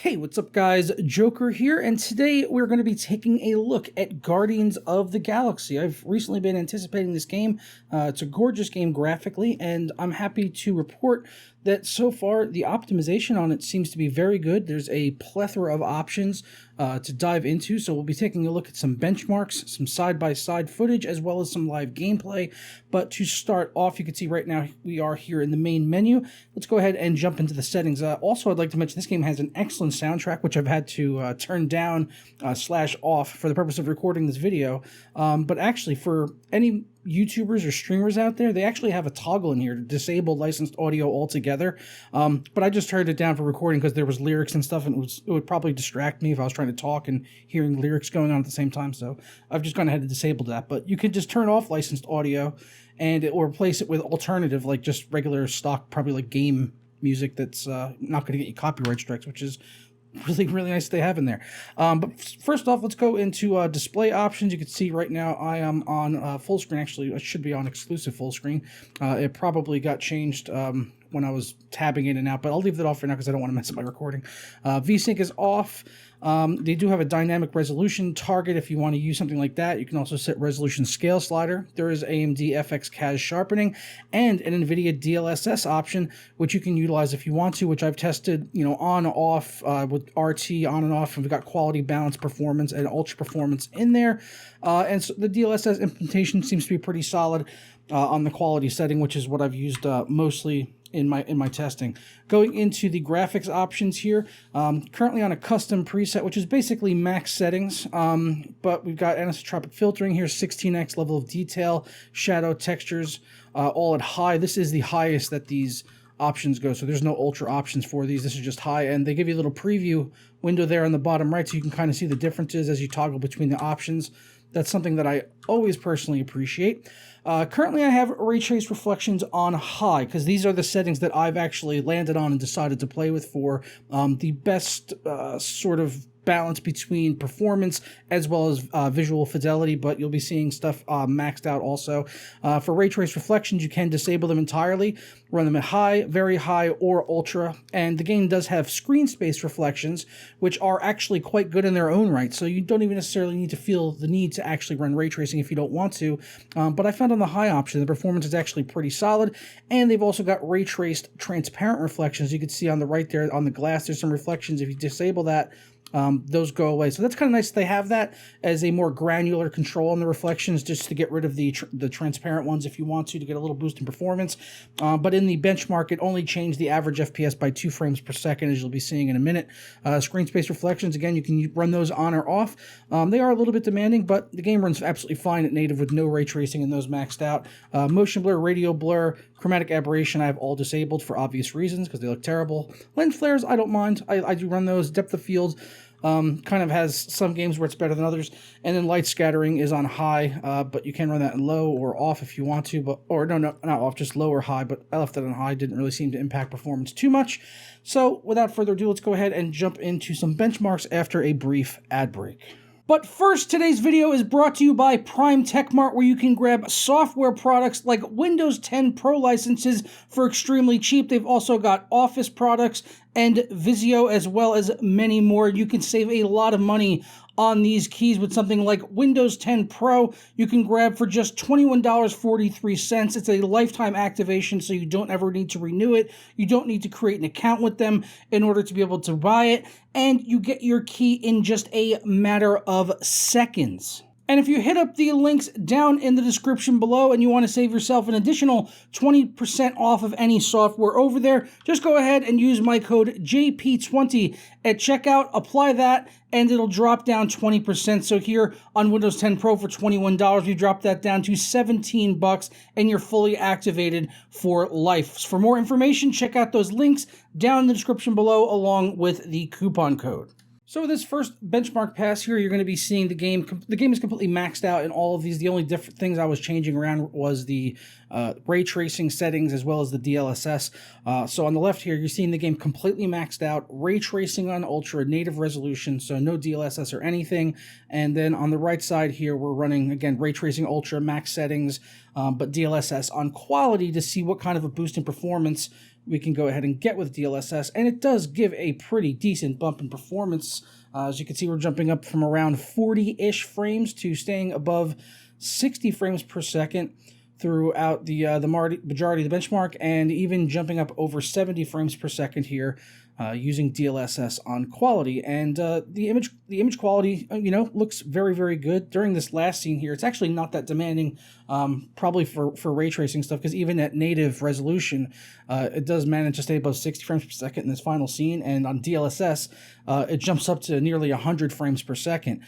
Hey, what's up guys? Joker here, and today we're going to be taking a look at Guardians of the Galaxy. I've recently been anticipating this game. It's a gorgeous game graphically, and I'm happy to report that so far the optimization on it seems to be very good. There's a plethora of options to dive into, so we'll be taking a look at some benchmarks, some side-by-side footage, as well as some live gameplay. But to start off, you can see right now we are here in the main menu. Let's go ahead and jump into the settings. Also, I'd like to mention this game has an excellent soundtrack, which I've had to turn down / off for the purpose of recording this video. But actually, for any YouTubers or streamers out there, they actually have a toggle in here to disable licensed audio altogether. But I just turned it down for recording because there was lyrics and stuff, and it would probably distract me if I was trying to talk and hearing lyrics going on at the same time. So I've just gone ahead and disabled that. But you could just turn off licensed audio, and it will replace it with alternative, like just regular stock, probably like game music that's not going to get you copyright strikes, which is really nice they have in there. But first off, let's go into display options. You can see right now I am on full screen. Actually, I should be on exclusive full screen. It probably got changed when I was tabbing in and out, but I'll leave that off for now because I don't want to mess up my recording. VSync is off. They do have a dynamic resolution target if you want to use something like that. You can also set resolution scale slider. There is AMD FX CAS sharpening and an NVIDIA DLSS option, which you can utilize if you want to, which I've tested, on, off, with RT on and off, and we've got quality, balance, performance, and ultra performance in there. And so the DLSS implementation seems to be pretty solid on the quality setting, which is what I've used mostly in my testing. Going into the graphics options here, currently on a custom preset, which is basically max settings, but we've got anisotropic filtering here, 16x level of detail, shadow textures, all at high. This is the highest that these options go, so there's no ultra options for these. This is just high, and they give you a little preview window there on the bottom right, so you can kind of see the differences as you toggle between the options. That's something that I always personally appreciate. Currently, I have ray trace reflections on high because these are the settings that I've actually landed on and decided to play with for the best sort of balance between performance as well as visual fidelity, but you'll be seeing stuff maxed out also. For ray trace reflections, you can disable them entirely, run them at high, very high, or ultra, and the game does have screen space reflections, which are actually quite good in their own right, so you don't even necessarily need to feel the need to actually run ray tracing if you don't want to, but I found on the high option, the performance is actually pretty solid, and they've also got ray traced transparent reflections. You can see on the right there on the glass, there's some reflections. If you disable that, those go away. So that's kind of nice. They have that as a more granular control on the reflections, just to get rid of the transparent ones if you want to get a little boost in performance. But in the benchmark, it only changed the average FPS by 2 frames per second, as you'll be seeing in a minute. Screen space reflections, again, you can run those on or off. They are a little bit demanding, but the game runs absolutely fine at native with no ray tracing and those maxed out. Motion blur, radial blur, chromatic aberration, I have all disabled for obvious reasons because they look terrible. Lens flares, I don't mind. I do run those. Depth of field kind of has some games where it's better than others. And then light scattering is on high, but you can run that in low or off if you want to. No, not off, just low or high. But I left that on high. Didn't really seem to impact performance too much. So without further ado, let's go ahead and jump into some benchmarks after a brief ad break. But first, today's video is brought to you by Prime Tech Mart, where you can grab software products like Windows 10 Pro licenses for extremely cheap. They've also got Office products and Visio, as well as many more. You can save a lot of money on these keys with something like Windows 10 Pro. You can grab for just $21.43. It's a lifetime activation, so you don't ever need to renew it. You don't need to create an account with them in order to be able to buy it, and you get your key in just a matter of seconds. And if you hit up the links down in the description below and you want to save yourself an additional 20% off of any software over there, just go ahead and use my code JP20 at checkout, apply that, and it'll drop down 20%. So here on Windows 10 Pro for $21, we drop that down to $17, and you're fully activated for life. For more information, check out those links down in the description below along with the coupon code. So with this first benchmark pass here, you're going to be seeing the game. The game is completely maxed out in all of these. The only different things I was changing around was the ray tracing settings as well as the DLSS. So on the left here, you're seeing the game completely maxed out, ray tracing on ultra, native resolution, so no DLSS or anything. And then on the right side here, we're running, again, ray tracing ultra, max settings, but DLSS on quality to see what kind of a boost in performance we can go ahead and get with DLSS, and it does give a pretty decent bump in performance. As you can see, we're jumping up from around 40-ish frames to staying above 60 frames per second throughout the majority of the benchmark, and even jumping up over 70 frames per second here using DLSS on quality. And the image quality, looks very, very good. During this last scene here, it's actually not that demanding, probably for ray tracing stuff, because even at native resolution, it does manage to stay above 60 frames per second in this final scene, and on DLSS, it jumps up to nearly 100 frames per second.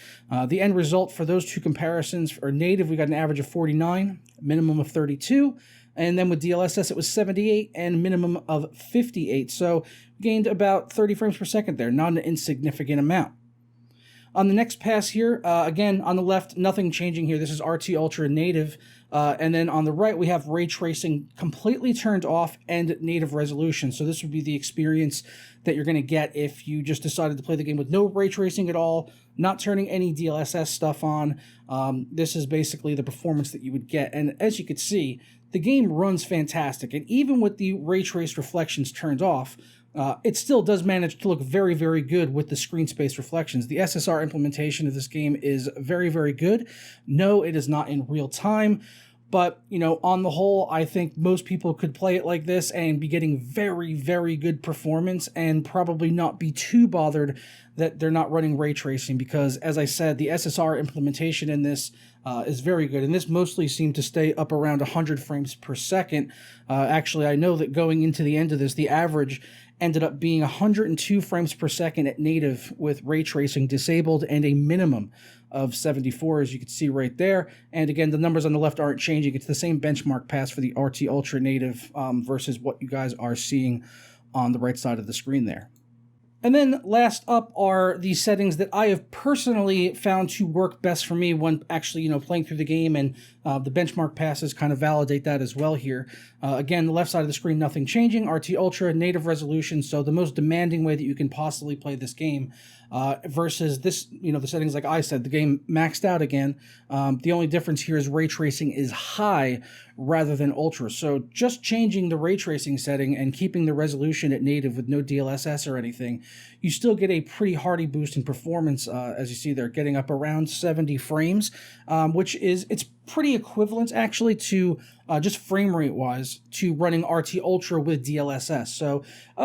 The end result for those two comparisons, for native, we got an average of 49, minimum of 32, and then with DLSS, it was 78 and minimum of 58. So gained about 30 frames per second there, not an insignificant amount. On the next pass here, again, on the left, nothing changing here. This is RT Ultra native. And then on the right, we have ray tracing completely turned off and native resolution. So this would be the experience that you're going to get if you just decided to play the game with no ray tracing at all, not turning any DLSS stuff on. This is basically the performance that you would get. And as you can see, the game runs fantastic. And even with the ray traced reflections turned off, it still does manage to look very, very good with the screen space reflections. The SSR implementation of this game is very, very good. No, it is not in real time, but, on the whole, I think most people could play it like this and be getting very, very good performance and probably not be too bothered that they're not running ray tracing, because, as I said, the SSR implementation in this is very good, and this mostly seemed to stay up around 100 frames per second. Actually, I know that going into the end of this, the average ended up being 102 frames per second at native with ray tracing disabled, and a minimum of 74, as you can see right there. And again, the numbers on the left aren't changing. It's the same benchmark pass for the RT Ultra native versus what you guys are seeing on the right side of the screen there. And then last up are the settings that I have personally found to work best for me when actually, playing through the game, and the benchmark passes kind of validate that as well here. Again, the left side of the screen, nothing changing. RT Ultra, native resolution, so the most demanding way that you can possibly play this game. Versus this, the settings, like I said, the game maxed out again. The only difference here is ray tracing is high rather than ultra. So just changing the ray tracing setting and keeping the resolution at native with no DLSS or anything, you still get a pretty hearty boost in performance, as you see there, getting up around 70 frames, which it's pretty equivalent actually to just frame rate wise to running RT Ultra with DLSS. So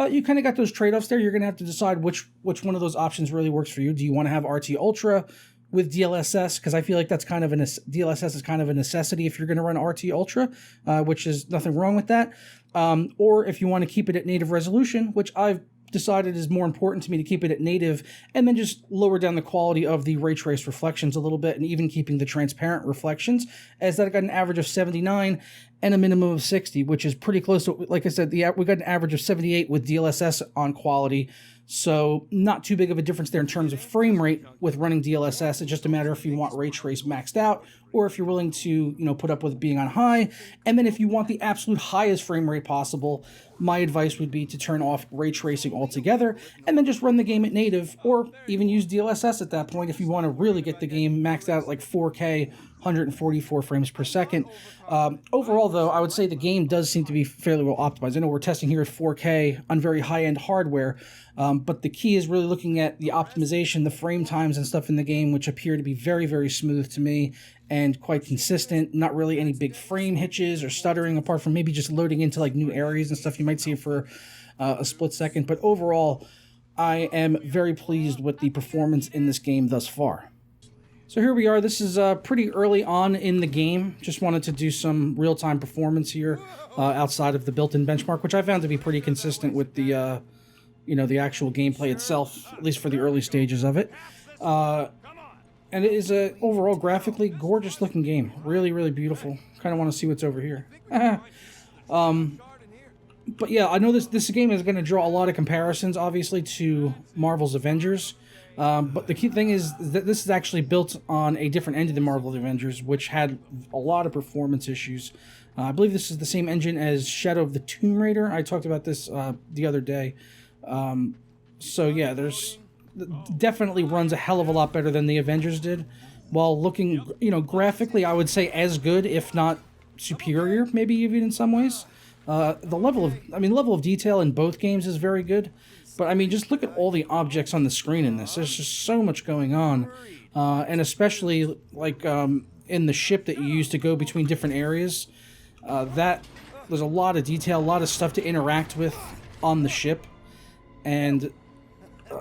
you kind of got those trade-offs there. You're going to have to decide which one of those options really works for you. Do you want to have RT Ultra with DLSS? Because I feel like that's kind of DLSS is kind of a necessity if you're going to run RT Ultra, which is nothing wrong with that. Or if you want to keep it at native resolution, which I've decided is more important to me to keep it at native, and then just lower down the quality of the ray trace reflections a little bit, and even keeping the transparent reflections, as that got an average of 79 and a minimum of 60, which is pretty close to, like I said, we got an average of 78 with DLSS on quality. So not too big of a difference there in terms of frame rate with running DLSS. It's just a matter if you want ray trace maxed out, or if you're willing to, put up with being on high. And then if you want the absolute highest frame rate possible, my advice would be to turn off ray tracing altogether and then just run the game at native, or even use DLSS at that point if you want to really get the game maxed out at like 4K, 144 frames per second. Overall, though, I would say the game does seem to be fairly well optimized. I know we're testing here at 4K on very high-end hardware, but the key is really looking at the optimization, the frame times and stuff in the game, which appear to be very, very smooth to me and quite consistent. Not really any big frame hitches or stuttering, apart from maybe just loading into like new areas and stuff you might see for a split second. But overall, I am very pleased with the performance in this game thus far. So here we are. This is pretty early on in the game. Just wanted to do some real-time performance here outside of the built-in benchmark, which I found to be pretty consistent with the, the actual gameplay itself, at least for the early stages of it. And it is a overall graphically gorgeous-looking game. Really, really beautiful. Kind of want to see what's over here. But yeah, I know this game is going to draw a lot of comparisons, obviously, to Marvel's Avengers. But the key thing is that this is actually built on a different engine than Marvel's Avengers, which had a lot of performance issues. I believe this is the same engine as Shadow of the Tomb Raider. I talked about this the other day. So yeah, definitely runs a hell of a lot better than the Avengers did. While looking, graphically, I would say as good, if not superior, maybe even in some ways. The level of detail in both games is very good. But I mean, just look at all the objects on the screen in this. There's just so much going on, and especially like in the ship that you use to go between different areas. That there's a lot of detail, a lot of stuff to interact with on the ship, and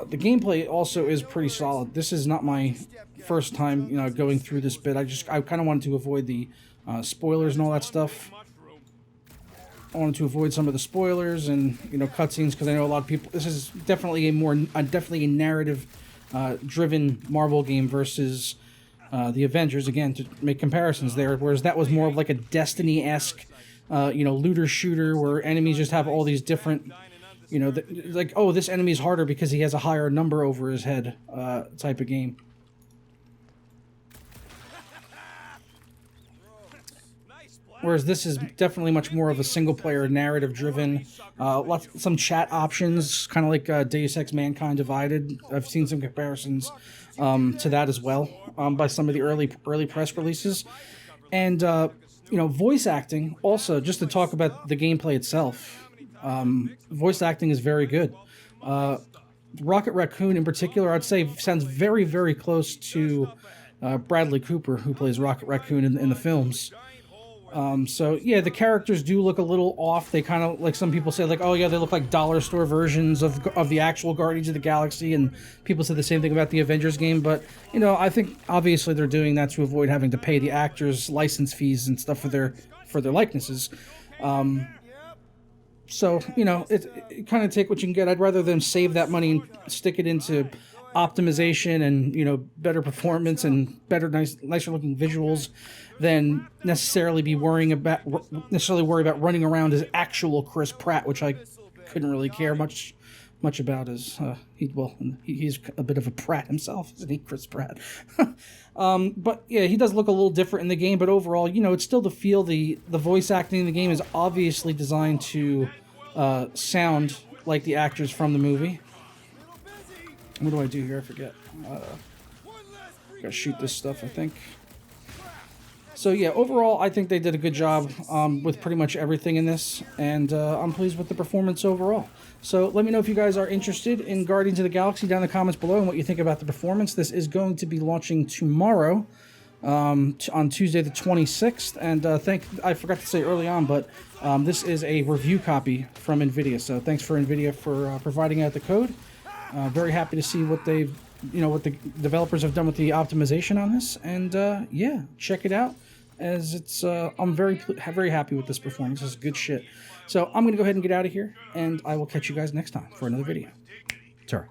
the gameplay also is pretty solid. This is not my first time, going through this bit. I kind of wanted to avoid the spoilers and all that stuff. I wanted to avoid some of the spoilers and cutscenes because I know a lot of people. This is definitely definitely a narrative driven Marvel game versus the Avengers. Again, to make comparisons there, whereas that was more of like a Destiny-esque, looter shooter where enemies just have all these different, like, oh, this enemy is harder because he has a higher number over his head type of game. Whereas this is definitely much more of a single-player, narrative-driven, some chat options, kind of like Deus Ex Mankind Divided. I've seen some comparisons to that as well by some of the early press releases. And, voice acting, also, just to talk about the gameplay itself, voice acting is very good. Rocket Raccoon, in particular, I'd say sounds very, very close to Bradley Cooper, who plays Rocket Raccoon in the films. So yeah, the characters do look a little off. They kind of, like some people say, like, oh yeah, they look like dollar store versions of the actual Guardians of the Galaxy, and people said the same thing about the Avengers game. But I think obviously they're doing that to avoid having to pay the actors license fees and stuff for their likenesses. So it kind of take what you can get. I'd rather them save that money and stick it into optimization and better performance and nicer looking visuals than necessarily worry about running around as actual Chris Pratt, which I couldn't really care much about, as he's a bit of a Pratt himself, isn't he, Chris Pratt? But yeah, he does look a little different in the game, but overall, it's still the feel. The voice acting in the game is obviously designed to sound like the actors from the movie. What do I do here? I forget. Gotta shoot this stuff, I think. So yeah, overall, I think they did a good job with pretty much everything in this, and I'm pleased with the performance overall. So let me know if you guys are interested in Guardians of the Galaxy down in the comments below and what you think about the performance. This is going to be launching tomorrow, on Tuesday the 26th, and I forgot to say early on, but this is a review copy from NVIDIA, so thanks for NVIDIA for providing out the code. Very happy to see what what the developers have done with the optimization on this, and yeah, check it out, as it's I'm very happy with this performance. This is good shit. So I'm gonna go ahead and get out of here, and I will catch you guys next time for another video. Sorry.